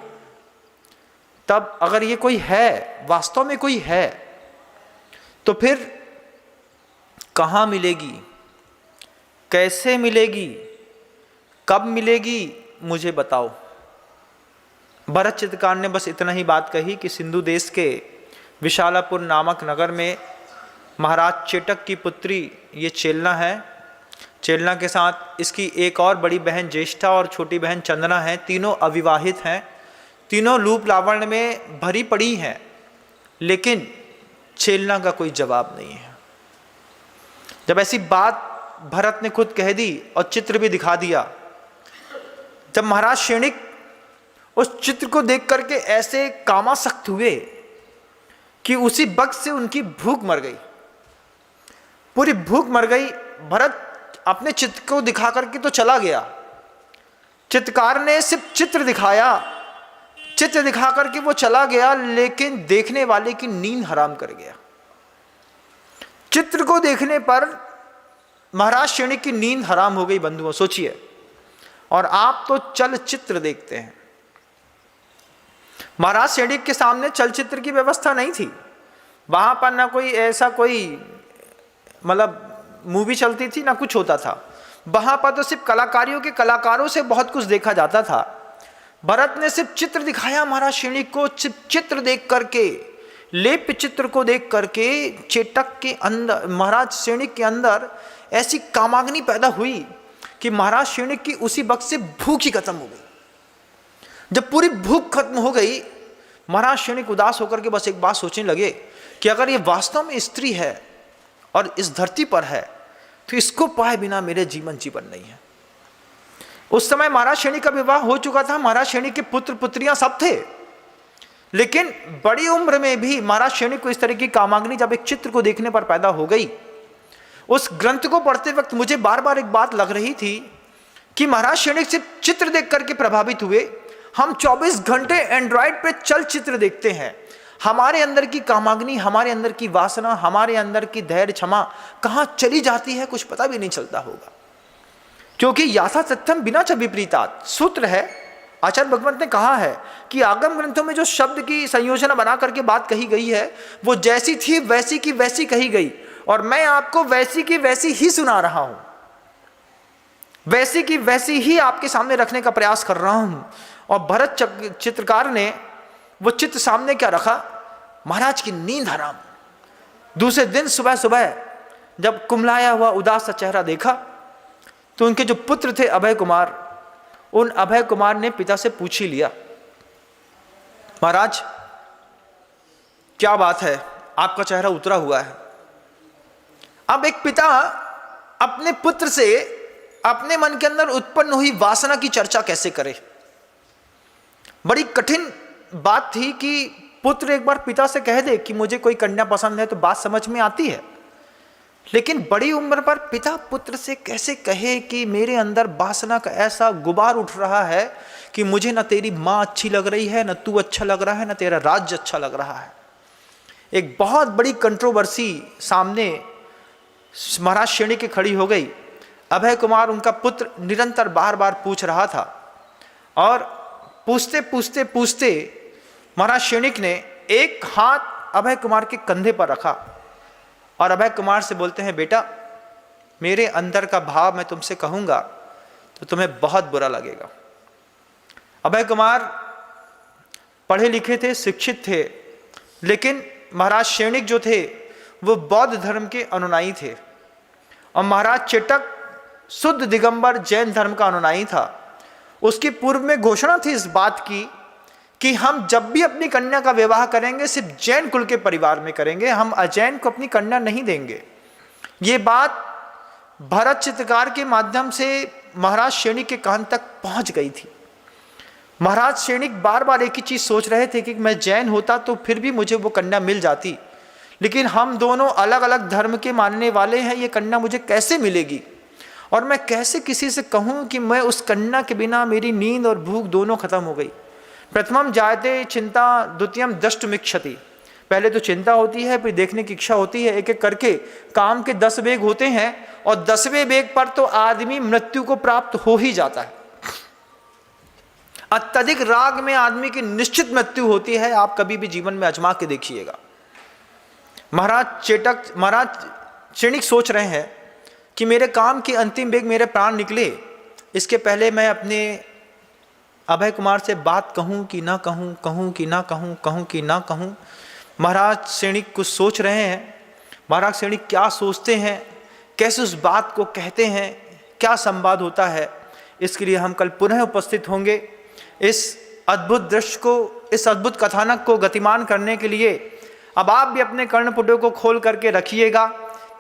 तब अगर ये कोई है, वास्तव में कोई है, तो फिर कहाँ मिलेगी, कैसे मिलेगी, कब मिलेगी, मुझे बताओ। भरत चित्रकार ने बस इतना ही बात कही कि सिंधु देश के विशालापुर नामक नगर में महाराज चेटक की पुत्री ये चेलना है। चेलना के साथ इसकी एक और बड़ी बहन ज्येष्ठा और छोटी बहन चंदना है। तीनों अविवाहित हैं, तीनों रूप लावण्य में भरी पड़ी हैं, लेकिन चेलना का कोई जवाब नहीं है। जब ऐसी बात भरत ने खुद कह दी और चित्र भी दिखा दिया, जब महाराज श्रेणिक उस चित्र को देख करके ऐसे कामासक्त हुए कि उसी वक्त से उनकी भूख मर गई, पूरी भूख मर गई। भरत अपने चित्र को दिखा करके तो चला गया, चित्रकार ने सिर्फ चित्र दिखाया, चित्र दिखा करके वो चला गया, लेकिन देखने वाले की नींद हराम कर गया। चित्र को देखने पर महाराज श्रेणिक की नींद हराम हो गई बंधुओं, सोचिए। और आप तो चलचित्र देखते हैं, महाराज श्रेणिक के सामने चलचित्र की व्यवस्था नहीं थी। वहां पर ना कोई ऐसा कोई मतलब मूवी चलती थी, ना कुछ होता था। वहां पर तो सिर्फ कलाकारियों के कलाकारों से बहुत कुछ देखा जाता था। भरत ने सिर्फ चित्र दिखाया महाराज श्रेणिक को, सिर्फ चित्र देख करके, लेप चित्र को देख करके चेटक के अंदर, महाराज श्रेणिक के अंदर ऐसी कामाग्नि पैदा हुई कि महाराज श्रेणिक की उसी वक्त से भूख ही खत्म हो गई। जब पूरी भूख खत्म हो गई, महाराज श्रेणिक उदास होकर के बस एक बात सोचने लगे कि अगर ये वास्तव में स्त्री है और इस धरती पर है, तो इसको पाए बिना मेरे जीवन नहीं है। उस समय महाराज श्रेणिक का विवाह हो चुका था, महाराज श्रेणिक के पुत्र पुत्रियां सब थे, लेकिन बड़ी उम्र में भी महाराज श्रेणिक को इस तरह की कामाग्नि जब एक चित्र को देखने पर पैदा हो गई। उस ग्रंथ को पढ़ते वक्त मुझे बार बार एक बात लग रही थी कि महाराज श्रेणिक सिर्फ चित्र देख करके प्रभावित हुए। हम 24 घंटे एंड्रॉयड पे चलचित्र देखते हैं, हमारे अंदर की कामाग्नि, हमारे अंदर की वासना, हमारे अंदर की धैर्य क्षमा कहाँ चली जाती है कुछ पता भी नहीं चलता होगा। क्योंकि याथा सत्यम बिना च विपरीतात सूत्र है। आचार्य भगवंत ने कहा है कि आगम ग्रंथों में जो शब्द की संयोजन बना करके बात कही गई है, वो जैसी थी वैसी की वैसी कही गई, और मैं आपको वैसी की वैसी ही सुना रहा हूं। वैसी की वैसी ही आपके सामने रखने का प्रयास कर रहा हूं। और भरत चित्रकार ने वो चित्र सामने क्या रखा, महाराज की नींद हराम। दूसरे दिन सुबह सुबह जब कुमलाया हुआ उदास सा चेहरा देखा तो उनके जो पुत्र थे अभय कुमार, उन अभय कुमार ने पिता से पूछ ही लिया, महाराज क्या बात है, आपका चेहरा उतरा हुआ है। अब एक पिता अपने पुत्र से अपने मन के अंदर उत्पन्न हुई वासना की चर्चा कैसे करे। बड़ी कठिन बात थी कि पुत्र एक बार पिता से कह दे कि मुझे कोई कन्या पसंद है तो बात समझ में आती है, लेकिन बड़ी उम्र पर पिता पुत्र से कैसे कहे कि मेरे अंदर वासना का ऐसा गुबार उठ रहा है कि मुझे न तेरी माँ अच्छी लग रही है, न तू अच्छा लग रहा है, न तेरा राज्य अच्छा लग रहा है। एक बहुत बड़ी कंट्रोवर्सी सामने महाराज श्रेणी की खड़ी हो गई। अभय कुमार उनका पुत्र निरंतर बार बार पूछ रहा था और पूछते पूछते पूछते महाराज श्रेणिक ने एक हाथ अभय कुमार के कंधे पर रखा और अभय कुमार से बोलते हैं, बेटा मेरे अंदर का भाव मैं तुमसे कहूंगा तो तुम्हें बहुत बुरा लगेगा। अभय कुमार पढ़े लिखे थे, शिक्षित थे, लेकिन महाराज श्रेणिक जो थे वो बौद्ध धर्म के अनुयायी थे और महाराज चेटक शुद्ध दिगंबर जैन धर्म का अनुयायी था। उसकी पूर्व में घोषणा थी इस बात की कि हम जब भी अपनी कन्या का विवाह करेंगे सिर्फ जैन कुल के परिवार में करेंगे, हम अजैन को अपनी कन्या नहीं देंगे। ये बात भरत चित्रकार के माध्यम से महाराज श्रेणिक के कान तक पहुंच गई थी। महाराज श्रेणिक बार बार एक ही चीज सोच रहे थे कि मैं जैन होता तो फिर भी मुझे वो कन्या मिल जाती, लेकिन हम दोनों अलग अलग धर्म के मानने वाले हैं, ये कन्या मुझे कैसे मिलेगी और मैं कैसे किसी से कहूं कि मैं उस कन्या के बिना मेरी नींद और भूख दोनों खत्म हो गई। प्रथमम जायते चिंता द्वितीयम दष्टमिच्छति, पहले तो चिंता होती है, फिर देखने की इच्छा होती है। एक एक करके काम के 10 वेग होते हैं और 10वें वेग पर तो आदमी मृत्यु को प्राप्त हो ही जाता है। अत्यधिक राग में आदमी की निश्चित मृत्यु होती है, आप कभी भी जीवन में आजमा के देखिएगा। महाराज श्रेणिक सोच रहे हैं कि मेरे काम के अंतिम वेग मेरे प्राण निकले, इसके पहले मैं अपने अभय कुमार से बात कहूं कि ना कहूं, कहूं कि ना कहूं, कहूं कि ना कहूं। महाराज श्रेणिक कुछ सोच रहे हैं। महाराज श्रेणिक क्या सोचते हैं, कैसे उस बात को कहते हैं, क्या संवाद होता है, इसके लिए हम कल पुनः उपस्थित होंगे। इस अद्भुत दृश्य को, इस अद्भुत कथानक को गतिमान करने के लिए अब आप भी अपने कर्णपुटों को खोल करके रखिएगा।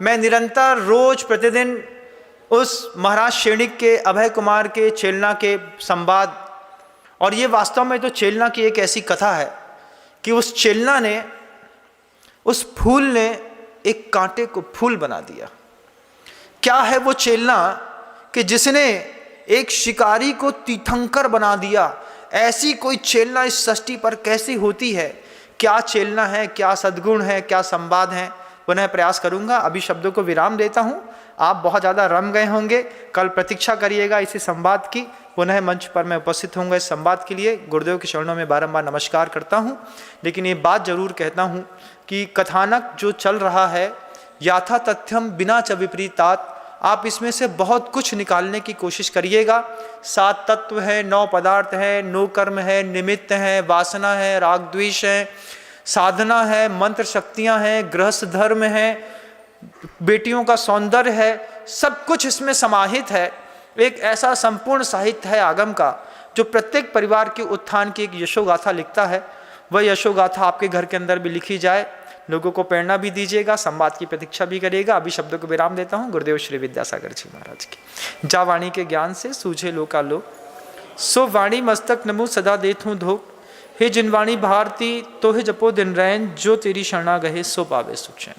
मैं निरंतर रोज प्रतिदिन उस महाराज श्रेणिक के, अभय कुमार के, चेलना के संवाद, और ये वास्तव में तो चेलना की एक ऐसी कथा है कि उस चेलना ने, उस फूल ने एक कांटे को फूल बना दिया। क्या है वो चेलना कि जिसने एक शिकारी को तीर्थंकर बना दिया। ऐसी कोई चेलना इस सृष्टि पर कैसी होती है, क्या चेलना है, क्या सद्गुण है, क्या संवाद है, पुनः प्रयास करूंगा। अभी शब्दों को विराम देता हूं। आप बहुत ज़्यादा रम गए होंगे, कल प्रतीक्षा करिएगा इसी संवाद की। पुनः मंच पर मैं उपस्थित होऊंगा इस संवाद के लिए। गुरुदेव के चरणों में बारंबार नमस्कार करता हूं, लेकिन ये बात जरूर कहता हूं कि कथानक जो चल रहा है याथा तथ्यम बिना च विपरीतात, आप इसमें से बहुत कुछ निकालने की कोशिश करिएगा। 7 तत्व है, 9 पदार्थ है, 9 कर्म है, निमित्त है, वासना है, राग द्वेष है, साधना है, मंत्र शक्तियां हैं, गृहस्थ धर्म है, बेटियों का सौंदर्य है, सब कुछ इसमें समाहित है। एक ऐसा संपूर्ण साहित्य है आगम का जो प्रत्येक परिवार के उत्थान की एक यशोगाथा लिखता है। वह यशोगाथा आपके घर के अंदर भी लिखी जाए, लोगों को प्रेरणा भी दीजिएगा, संवाद की प्रतीक्षा भी करिएगा। अभी शब्दों को विराम देता हूँ। गुरुदेव श्री विद्यासागर जी महाराज की। जा वाणी के ज्ञान से सूझे लोकालोक, सो वाणी मस्तक नमो सदा देत हूँ धोख। हे जिनवाणी भारती तो हे जपो दिन रैन, जो तेरी शरणा गहे सो पावे सुख चैन।